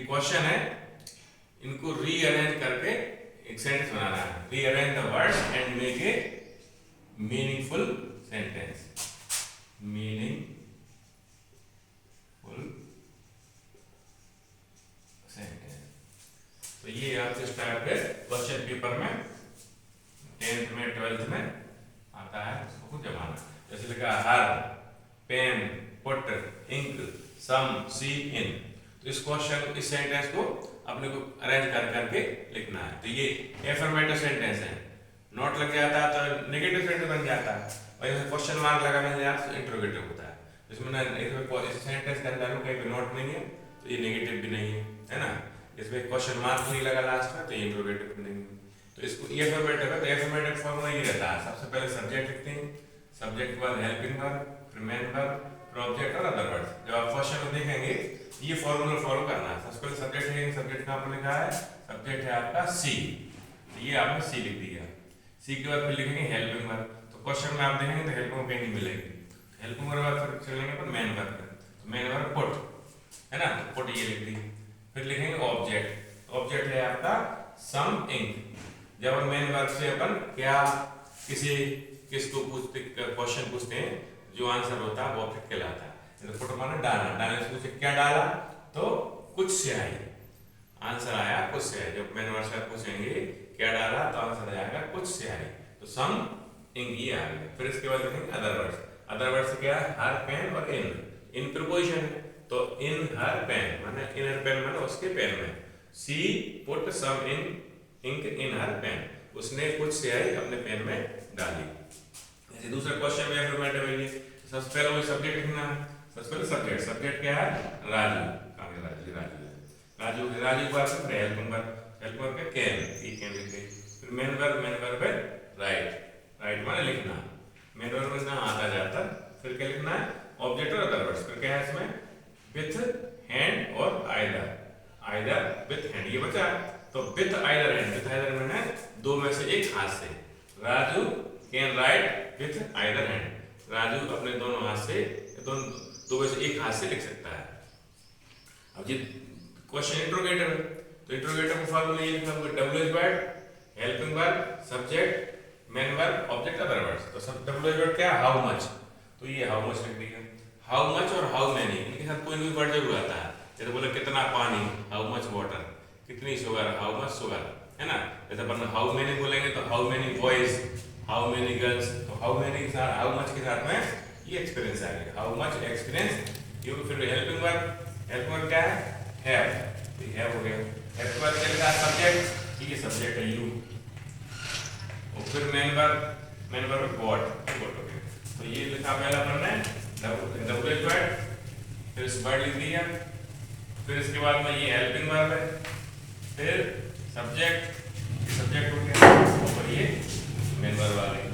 Question है, इनको rearrange करके एक सेंटेंस बनाना है। Rearrange the words and make a meaningful sentence. Meaningful sentence. तो ये आपके स्टार्ट पे क्वेश्चन पेपर में 10th में 12th में आता है, उसको खुद जमाना। जैसे लिखा हर, पेन, पुट, इंक, सम, सी, इन। तो इस क्वेश्चन, इस सेंटेंस को अपने को अरेंज कर करके लिखना है। तो ये एफर्मेटिव सेंटेंस है, नोट लग जाता है तो नेगेटिव सेंटेंस बन जाता है, और जैसे क्वेश्चन मार्क लगाने से तो इंटरोगेटिव होता है। इसमें ना इस सेंटेंस के अंदर कहीं पे नोट नहीं है तो ये नेगेटिव भी नहीं है ना। इसमें क्वेश्चन मार्क नहीं लगा लास्ट में तो ये इंटरोगेटिव भी नहीं है। तो इसको ये एफर्मेटिव है, तो एफर्मेटिव फॉर्मूला ये रहता है, सबसे पहले सब्जेक्ट लिखते हैं, सब्जेक्ट के बाद हेल्पिंग वर्ब, फिर मेन वर्ब, फिर ऑब्जेक्ट और अदर वर्ड्स। जब आप क्वेश्चन में देखेंगे ये फॉर्मूला फॉलो करना है। सबसे पहले सब्जेक्ट है, सब्जेक्ट का आपने लिखा है, सब्जेक्ट है आपका सी, तो ये आपने सी लिख दिया। सी के बाद फिर लिखेंगे हेल्पिंग वर्ब। तो क्वेश्चन में आप देखेंगे तो हेल्पिंग वर्ब कहीं नहीं मिलेगी। हेल्पिंग वर्ब फिर चलेंगे पर मेन वर्ब पे, तो मेन वर्ब पुट है ना, तो पुट ये लिख दी। फिर लिखेंगे ऑब्जेक्ट, ऑब्जेक्ट है आपका सम, इंक। जब हम मेन वर्ब से अपन क्या किसको पूछते, क्वेश्चन पूछते हैं, जो आंसर होता है वो ऑब्जेक्ट कहलाता है। जैसे पुट माने डालना, डालने से पूछे क्या डाला तो कुछ से आई, आंसर आया कुछ से आई। जब मेन वर्ब से पूछेंगे क्या डाला तो आंसर आएगा कुछ से आई, तो सम, इंक ये आ गया। फिर इसके बाद लिखेंगे अदर वर्ड्स। अदर वर्ड्स क्या है, हर, पेन और इन प्रीपोजिशन है, तो इन हर पेन माने इन हर पेन माने उसके पेन में। सी पुट सम इन इंक इन हर पेन, उसने कुछ से आई अपने पेन में डाली। ऐसे दूसरा क्वेश्चन में एफर्मेटिव है ये। सबसे पहले वो सब्जेक्ट लिखना है। सबसे पहले सब्जेक्ट क्या है, राजू, राजू के बाद फिर हेल्पिंग वर्ब पे कैन, ये कैन लिख गई। फिर मेन वर्ब पे राइट माने लिखना, मेन वर्ब में ना आता जाता। फिर क्या लिखना है, ऑब्जेक्ट और अदर वर्ड्स। फिर क्या है इसमें, विथ हैंड और आइदर विथ हैंड, ये बचा। तो विथ आइदर हैंड मैंने दो में से एक हाथ से, Raju can write with either hand, Raju अपने दोनों हाथ से, दो में से एक हाथ से लिख सकता है। अब ये क्वेश्चन इंट्रोगेटिव है, तो इंट्रोगेटिव का फॉर्मूला ये लिखा हुआ, WH word, helping verb, subject, main verb, object, other words. तो सब डब्ल्यूएच वर्ड क्या है, हाउ मच, तो ये हाउ मच लिख दिया। हाउ मच और हाउ मेनी, इनके साथ कोई भी वर्ड जरूर आता है। जैसे बोले कितना पानी, हाउ मच वाटर, कितनी शुगर, हाउ मच शुगर, है ना। जैसे अपन हाउ मेनी बोलेंगे तो how many boys, how many girls, तो हाउ मेनी के साथ हाउ मच के साथ में ये एक्सपीरियंस आ गया, हाउ मच एक्सपीरियंस। ये फिर हेल्पिंग वर्ब क्या है, हैव, तो हैव हो गया। हैव के बाद क्या लिखा, सब्जेक्ट, ये सब्जेक्ट है यू। और फिर मेन वर्ब गॉट हो गया। तो ये लिखा पहला अपन ने डब्ल्यूएच वर्ड, फिर इस वर्ड लिख दिया। फिर इसके बाद में ये हेल्पिंग वर्ब है, फिर सब्जेक्ट हो गया, और ये मेन वर्ब आ गई।